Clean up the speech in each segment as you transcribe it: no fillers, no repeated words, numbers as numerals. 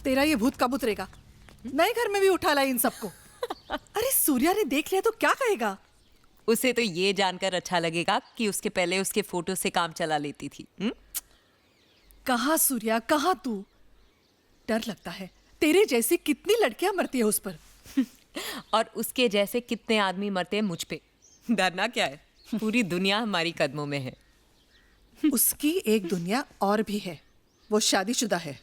तेरा ये भूत कब उतरेगा? नए घर में भी उठा लाई इन सबको। अरे सूर्या ने देख लिया तो क्या कहेगा? उसे तो ये जानकर अच्छा लगेगा कि उसके पहले उसके फोटो से काम चला लेती थी। कहाँ सूर्या, कहाँ तू? डर लगता है। तेरे जैसी कितनी लड़कियां मरती है उस पर। और उसके जैसे कितने आदमी मरते हैं मुझ पे। डरना क्या है, पूरी दुनिया हमारी कदमों में है। उसकी एक दुनिया और भी है, वो शादीशुदा है।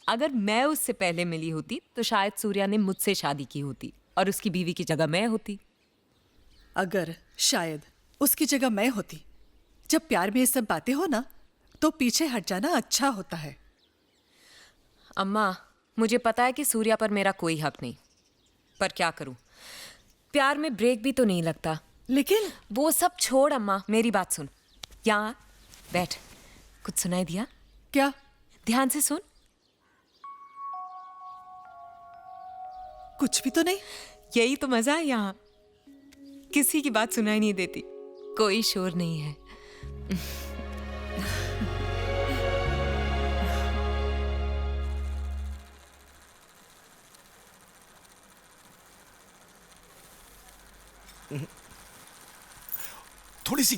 अगर मैं उससे पहले मिली होती तो शायद सूर्या ने मुझसे शादी की होती और उसकी बीवी की जगह मैं होती। अगर शायद उसकी जगह मैं होती। जब प्यार में ये सब बातें हो ना, तो पीछे हट जाना अच्छा होता है। अम्मा, मुझे पता है कि सूर्या पर मेरा कोई हक नहीं, पर क्या करूं, प्यार में ब्रेक भी तो नहीं लगता। लेकिन वो सब छोड़ अम्मा, मेरी बात सुन। यहाँ बैठ। कुछ सुनाई दिया? क्या? ध्यान से सुन। कुछ भी तो नहीं। यही तो मजा है यहाँ, किसी की बात सुनाई नहीं देती, कोई शोर नहीं है। थोड़ी सी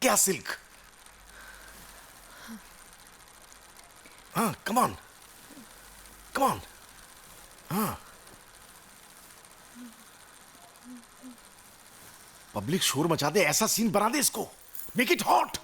क्या सिल्क? हाँ, कम ऑन, कम ऑन। हाँ, पब्लिक शोर मचा दे, ऐसा सीन बना दे इसको, make it hot.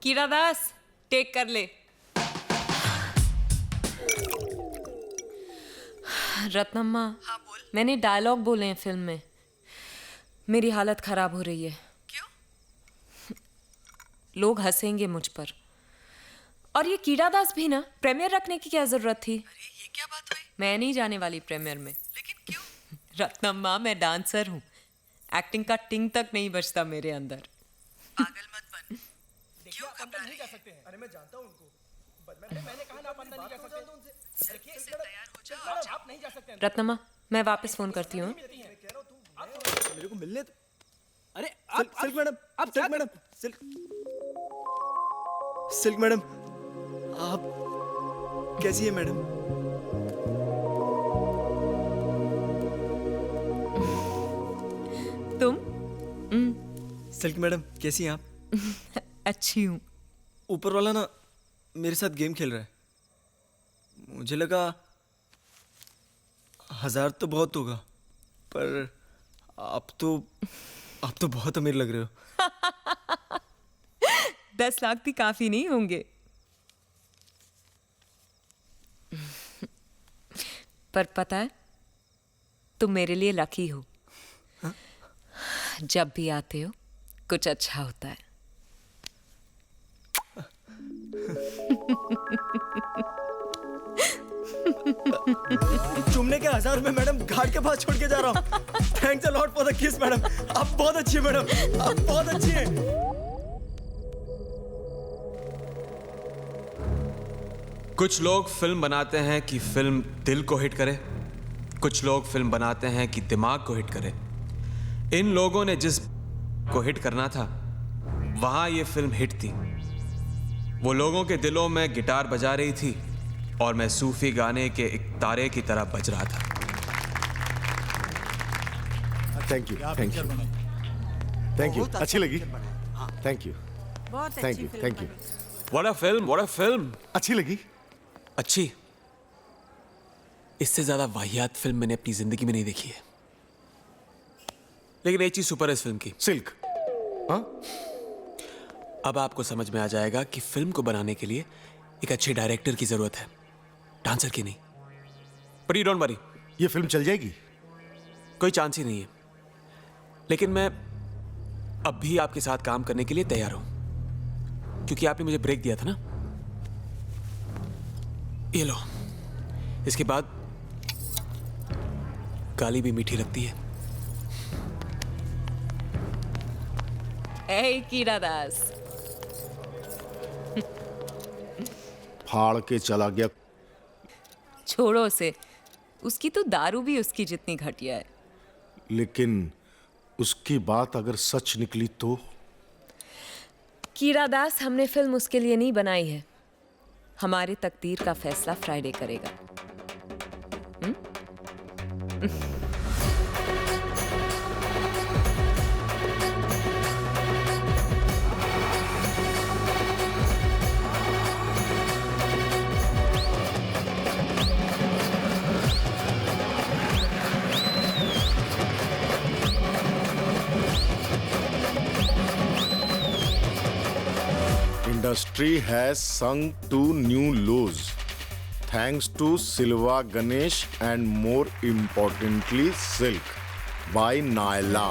Kira Das, take कर ले। रत्नम्मा, हाँ बोल। मैंने डायलॉग बोले हैं फिल्म में। मेरी हालत खराब हो रही है। क्यों? लोग हंसेंगे मुझ पर। और ये कीड़ा दास भी ना, प्रीमियर रखने की क्या जरूरत थी? अरे ये क्या बात हुई? मैं नहीं जाने वाली प्रीमियर में। लेकिन क्यों? रत्नम्मा, मैं डांसर हूँ, एक्टिंग का टिंग तक नहीं बचता मेरे अंदर। पागल मत बन। क्यों घबरा रही है? अरे मैं जानता हूँ उनको। मैंने कहा ना आप अंदर नहीं जा सकते उनसे। जल्दी से तैयार हो जाओ। आप नहीं जा सकते। रत्नम्मा, मैं वापस फोन करती हूँ। मेरे को मिलने दो। अरे आप सिल्क मैडम, आप सिल्क मैडम, सिल्क मैडम, आप कैसी है मैडम? तुम? सिल्क मैडम कैसी हैं आप? अच्छी हूँ। ऊपर वाला ना मेरे साथ गेम खेल रहा है। मुझे लगा 1000 तो बहुत होगा, पर आप तो बहुत अमीर लग रहे हो। 10 लाख भी काफी नहीं होंगे। पर पता है, तुम मेरे लिए लकी हो। हाँ? जब भी आते हो कुछ अच्छा होता है। चुमने के 1000 रुपए मैडम घाट के पास छोड़ के जा रहा हूँ। Thanks a lot for the किस मैडम। आप बहुत अच्छी है मैडम, आप बहुत अच्छी हैं। कुछ लोग फिल्म बनाते हैं कि फिल्म दिल को हिट करे, कुछ लोग फिल्म बनाते हैं कि दिमाग को हिट करे। इन लोगों ने जिस को हिट करना था, वहां ये फिल्म हिट थी। वो लोगों के दिलों में गिटार बजा रही थी और मैं सूफी गाने के एक तारे की तरह बज रहा था। Thank you, thank you, thank you. अच्छी लगी? Thank you, thank you, thank you. What a film, what a film. अच्छी लगी? अच्छी? इससे ज्यादा वाहियात फिल्म मैंने अपनी जिंदगी में नहीं देखी है। लेकिन एक चीज सुपर है इस फिल्म की, सिल्क। हाँ, अब आपको समझ में आ जाएगा कि फिल्म को बनाने के लिए एक अच्छे डायरेक्टर की जरूरत है, डांसर की नहीं। बट यू डोंट वरी, ये फिल्म चल जाएगी। कोई चांस ही नहीं है। लेकिन मैं अब भी आपके साथ काम करने के लिए तैयार हूं, क्योंकि आपने मुझे ब्रेक दिया था ना। ये लो, इसके बाद गाली भी मीठी लगती है। ए कीड़ा दास, फाड़ के चला गया। छोड़ो उसे, उसकी तो दारू भी उसकी जितनी घटिया है। लेकिन उसकी बात अगर सच निकली तो? कीड़ा दास, हमने फिल्म उसके लिए नहीं बनाई है, हमारे तकदीर का फैसला फ्राइडे करेगा। Industry has sunk to new lows thanks to Silva Ganesh and more importantly Silk by Naila.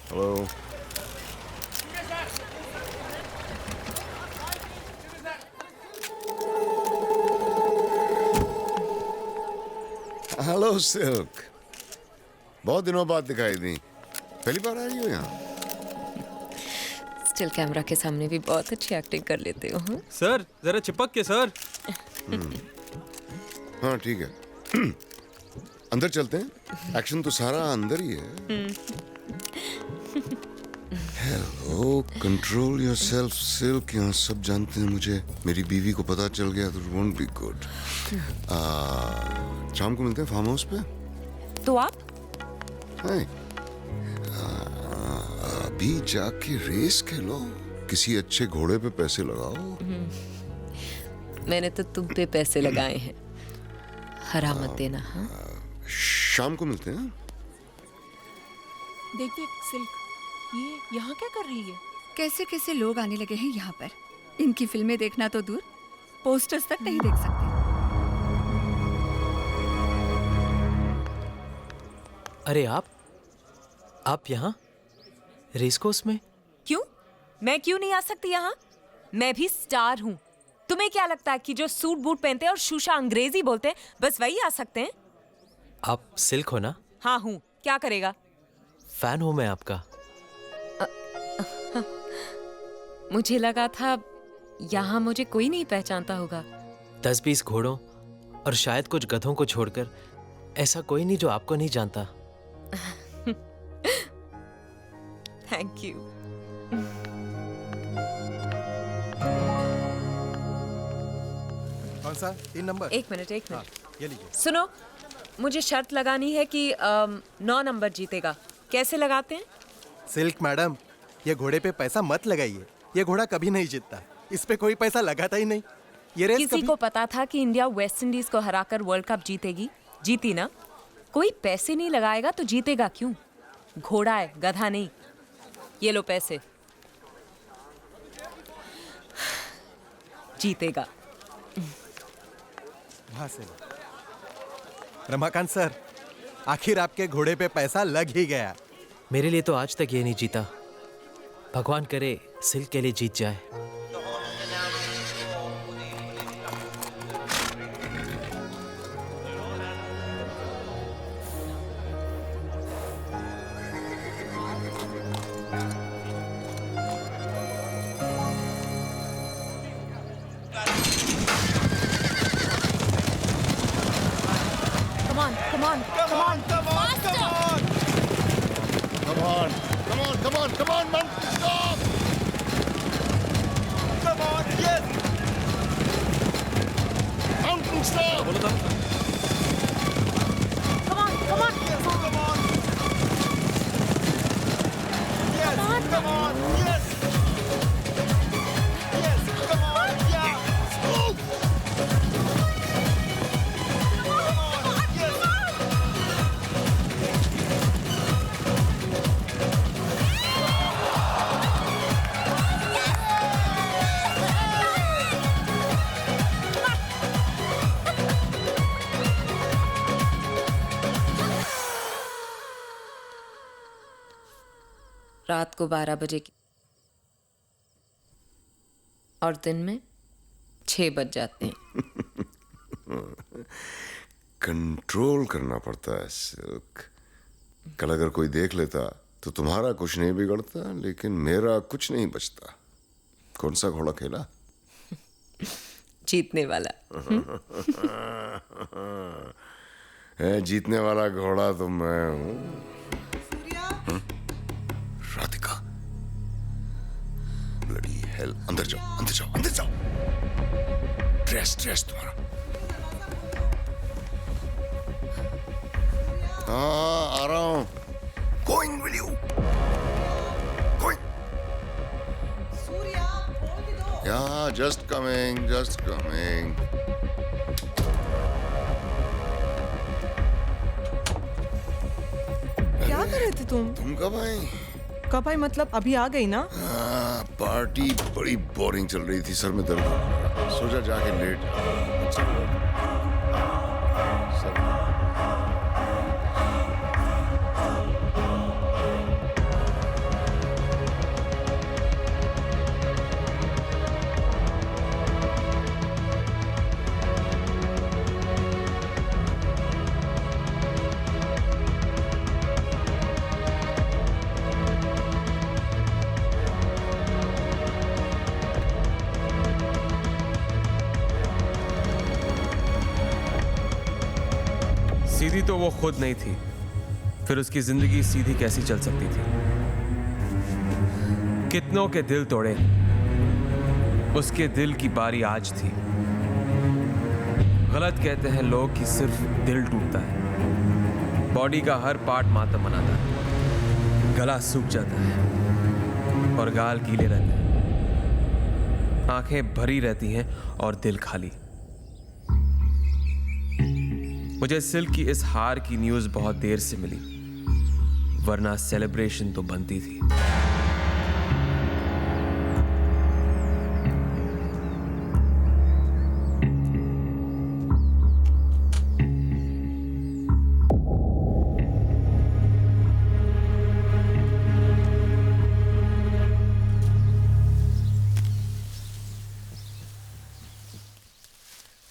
Hello. Hello silk, बहुत दिनों बाद दिखाई दी। पहली बार आ रही हो यहाँ? स्टिल कैमरा के सामने भी बहुत अच्छी एक्टिंग कर लेते हो। हाँ? सर जरा चिपक के सर। हाँ ठीक है। अंदर चलते हैं, एक्शन तो सारा अंदर ही है। Hello, control yourself silk. यहाँ सब जानते हैं मुझे। मेरी बीवी को पता चल गया तो वोंट बी गुड। शाम को मिलते हैं फार्म हाउस पे। तो आप हाय, अभी जाके रेस खेलो, किसी अच्छे घोड़े पे पैसे लगाओ। मैंने तो तुम पे पैसे लगाए हैं, हरा मत देना। हाँ? शाम को मिलते हैं। देख देख सिल्क, ये यहाँ क्या कर रही है? कैसे कैसे लोग आने लगे हैं यहाँ पर। इनकी फिल्में देखना तो दूर, पोस्टर्स तक नहीं देख सकते। अरे आप यहाँ रेस कोर्स में? क्यों? मैं क्यों नहीं आ सकती यहाँ? मैं भी स्टार हूँ। तुम्हें क्या लगता है कि जो सूट बूट पहनते हैं और शूशा अंग्रेजी बोलते हैं बस वही आ सकते हैं? आप सिल्क हो ना? हाँ हूँ, क्या करेगा? फैन हूँ मैं आपका। मुझे लगा था यहाँ मुझे कोई नहीं पहचानता होगा। 10-20 घोड़ों और शायद कुछ गधों को छोड़कर ऐसा कोई नहीं जो आपको नहीं जानता। Thank you. कौन सा? 3 नंबर। एक मिनट ये लीजिए। सुनो, मुझे शर्त लगानी है कि 9 नंबर जीतेगा। कैसे लगाते हैं? सिल्क मैडम, ये घोड़े पे पैसा मत लगाइए। ये घोड़ा कभी नहीं जीतता, इस पे कोई पैसा लगाता ही नहीं। ये रेस किसी को पता था कि इंडिया वेस्ट इंडीज को हराकर वर्ल्ड कप जीतेगी? जीती ना। कोई पैसे नहीं लगाएगा तो जीतेगा क्यों? घोड़ा है, गधा नहीं। ये लो पैसे, जीतेगा। वहां से रमाकांत सर, आखिर आपके घोड़े पे पैसा लग ही गया। मेरे लिए तो आज तक ये नहीं जीता। भगवान करे सिल्क के लिए जीत जाए। Come on, man, stop! Come on, yes! Mountain stop! Come on, come on, Yes, come on! Yes, come on, yes! Yes, come on, yeah! Move! Come on, yes! रात को 12 बजे की और दिन में 6 बज जाते हैं। कंट्रोल करना पड़ता है सिल्क। कल अगर कोई देख लेता तो तुम्हारा कुछ नहीं बिगड़ता, लेकिन मेरा कुछ नहीं बचता। कौन सा घोड़ा खेला? जीतने वाला। जीतने वाला घोड़ा तो मैं हूं। राधिका, ब्लडी हेल, अंदर जाओ, अंदर जाओ, अंदर जाओ। ड्रेस तुम्हारा। हाँ, आ रहा हूं। Going with you. Going. Yeah, just coming, just coming. क्या कर रहे थे तुम? तुम कब आई? कब आई मतलब अभी आ गई ना? पार्टी बड़ी बोरिंग चल रही थी, सर में दर्द हो रहा। सोचा जाके लेट जाओ। सीधी तो वो खुद नहीं थी, फिर उसकी जिंदगी सीधी कैसी चल सकती थी? कितनों के दिल तोड़े, उसके दिल की बारी आज थी। गलत कहते हैं लोग कि सिर्फ दिल टूटता है, बॉडी का हर पार्ट मातम मनाता है। गला सूख जाता है और गाल गीले रहते हैं, आंखें भरी रहती हैं और दिल खाली। मुझे सिल्क की इस हार की न्यूज़ बहुत देर से मिली, वरना सेलिब्रेशन तो बनती थी।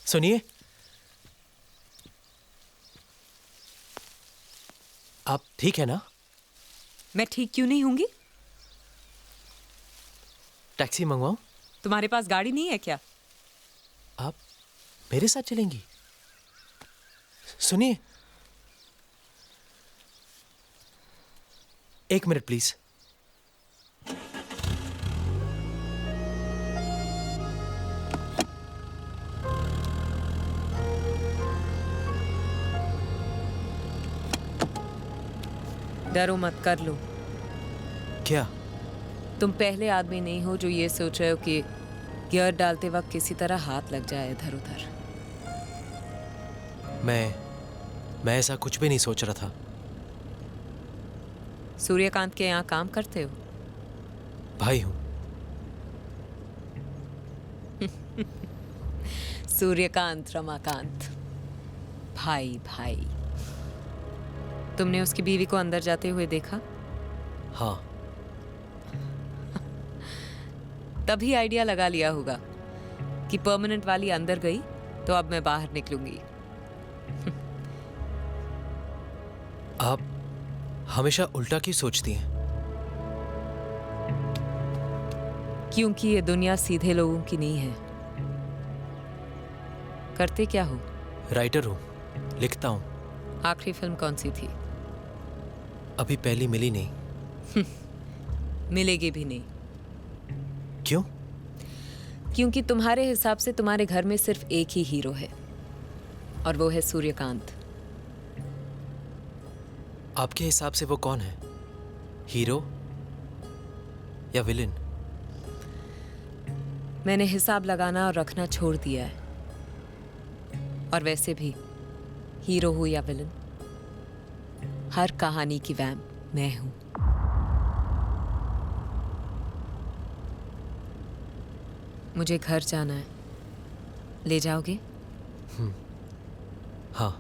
सुनिए, आप ठीक है ना? मैं ठीक क्यों नहीं होंगी? टैक्सी मंगवाऊं? तुम्हारे पास गाड़ी नहीं है क्या? आप मेरे साथ चलेंगी? सुनिए, एक मिनट प्लीज। डरो मत, कर लो। क्या? तुम पहले आदमी नहीं हो जो ये सोच रहे हो कि गियर डालते वक्त किसी तरह हाथ लग जाए इधर उधर। मैं ऐसा कुछ भी नहीं सोच रहा था। सूर्यकांत के यहाँ काम करते हो? भाई हूं। सूर्यकांत रमाकांत, भाई भाई। तुमने उसकी बीवी को अंदर जाते हुए देखा? हाँ। तभी आइडिया लगा लिया होगा कि परमानेंट वाली अंदर गई तो अब मैं बाहर निकलूंगी। आप हमेशा उल्टा क्यों सोचती हैं? क्योंकि ये दुनिया सीधे लोगों की नहीं है। करते क्या हो? राइटर हूं, लिखता हूं। आखिरी फिल्म कौन सी थी? अभी पहली मिली नहीं। मिलेगी भी नहीं। क्यों? क्योंकि तुम्हारे हिसाब से तुम्हारे घर में सिर्फ एक ही हीरो है और वो है सूर्यकांत। आपके हिसाब से वो कौन है? हीरो या विलेन? मैंने हिसाब लगाना और रखना छोड़ दिया है। और वैसे भी हीरो हो या विलन, हर कहानी की वैम्प मैं हूं। मुझे घर जाना है, ले जाओगे? हाँ।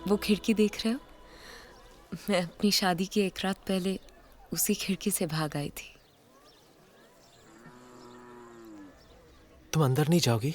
वो खिड़की देख रहे हो? मैं अपनी शादी की एक रात पहले उसी खिड़की से भाग आई थी। तुम अंदर नहीं जाओगी?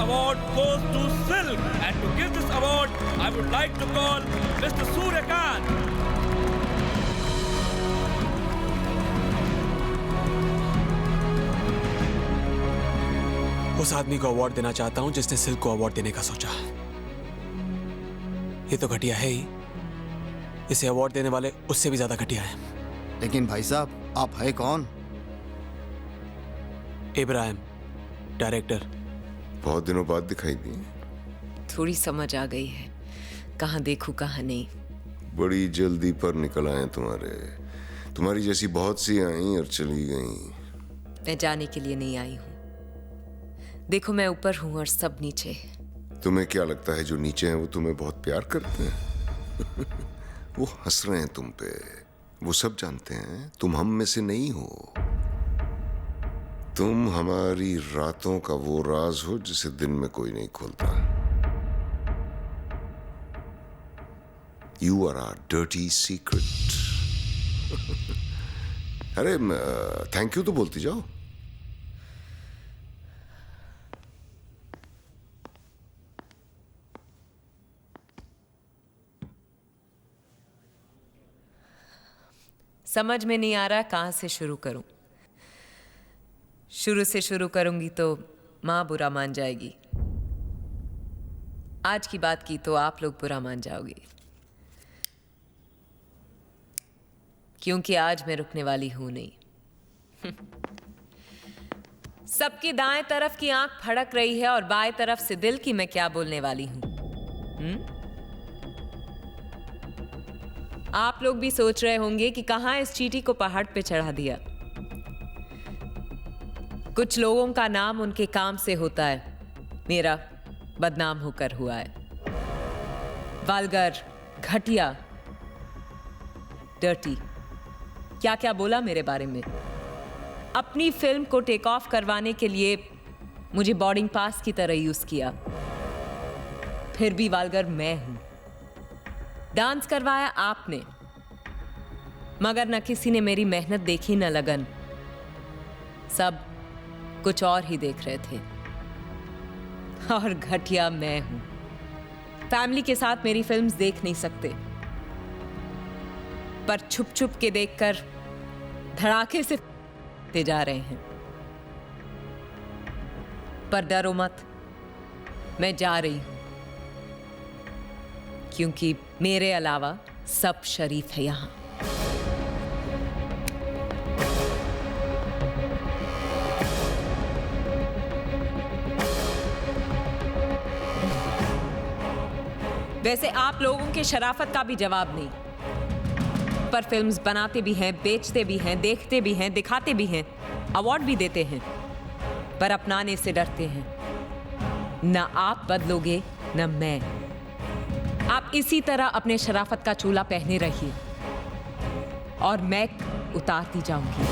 award goes to Silk, and to give this award, I would like to call Mr. Suryakant. उस आदमी को अवार्ड देना चाहता हूं जिसने सिल्क को अवार्ड देने का सोचा। ये तो घटिया है ही, इसे अवार्ड देने वाले उससे भी ज्यादा घटिया है। लेकिन भाई साहब, आप है कौन? इब्राहिम, डायरेक्टर। बहुत दिनों बाद दिखाई दी। थोड़ी समझ आ गई है, कहाँ देखूं कहाँ नहीं। बड़ी जल्दी पर निकल आए तुम्हारी जैसी बहुत सी आई और चली गई। मैं जाने के लिए नहीं आई हूँ। देखो, मैं ऊपर हूँ और सब नीचे। तुम्हें क्या लगता है जो नीचे हैं वो तुम्हें बहुत प्यार करते हैं? वो हंस रहे हैं तुम पे। वो सब जानते हैं तुम हम में से नहीं हो। तुम हमारी रातों का वो राज हो जिसे दिन में कोई नहीं खोलता। You are our dirty secret. अरे थैंक यू तो बोलती जाओ। समझ में नहीं आ रहा कहाँ से शुरू करूं। शुरू से शुरू करूंगी तो माँ बुरा मान जाएगी। आज की बात की तो आप लोग बुरा मान जाओगे, क्योंकि आज मैं रुकने वाली हूं नहीं। सबकी दाएं तरफ की आंख फड़क रही है और बाएं तरफ से दिल की मैं क्या बोलने वाली हूं। आप लोग भी सोच रहे होंगे कि कहां इस चींटी को पहाड़ पे चढ़ा दिया। कुछ लोगों का नाम उनके काम से होता है, मेरा बदनाम होकर हुआ है। वल्गर, घटिया, डर्टी, क्या क्या बोला मेरे बारे में। अपनी फिल्म को टेक ऑफ करवाने के लिए मुझे बोर्डिंग पास की तरह यूज किया। फिर भी वल्गर मैं हूं। डांस करवाया आपने, मगर न किसी ने मेरी मेहनत देखी न लगन। सब कुछ और ही देख रहे थे। और घटिया मैं हूं। फैमिली के साथ मेरी फिल्म्स देख नहीं सकते, पर छुप छुप के देखकर धड़ाके से ते जा रहे हैं। पर डरो मत, मैं जा रही हूं, क्योंकि मेरे अलावा सब शरीफ है यहां। वैसे आप लोगों के शराफत का भी जवाब नहीं, पर फिल्म्स बनाते भी हैं, बेचते भी हैं, देखते भी हैं, दिखाते भी हैं, अवार्ड भी देते हैं, पर अपनाने से डरते हैं। ना आप बदलोगे न मैं। आप इसी तरह अपने शराफत का चूल्हा पहने रहिए और मैं उतारती जाऊंगी।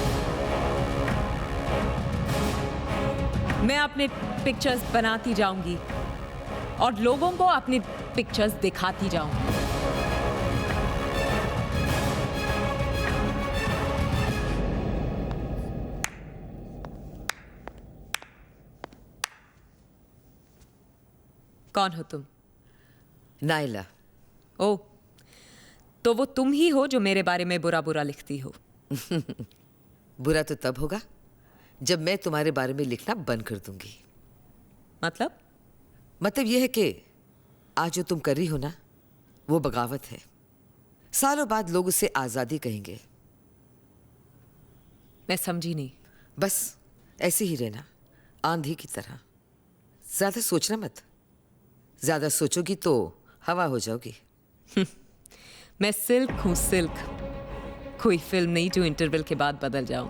मैं अपने पिक्चर्स बनाती जाऊंगी और लोगों को अपनी पिक्चर्स दिखाती जाऊंगी। कौन हो तुम? नाइला। ओ, तो वो तुम ही हो जो मेरे बारे में बुरा बुरा लिखती हो। बुरा तो तब होगा जब मैं तुम्हारे बारे में लिखना बंद कर दूंगी। मतलब यह है कि आज जो तुम कर रही हो ना, वो बगावत है। सालों बाद लोग उसे आज़ादी कहेंगे। मैं समझी नहीं। बस ऐसे ही रहना, आंधी की तरह। ज्यादा सोचना मत। ज्यादा सोचोगी तो हवा हो जाओगी। मैं सिल्क हूँ, सिल्क। कोई फिल्म नहीं जो इंटरवल के बाद बदल जाऊं।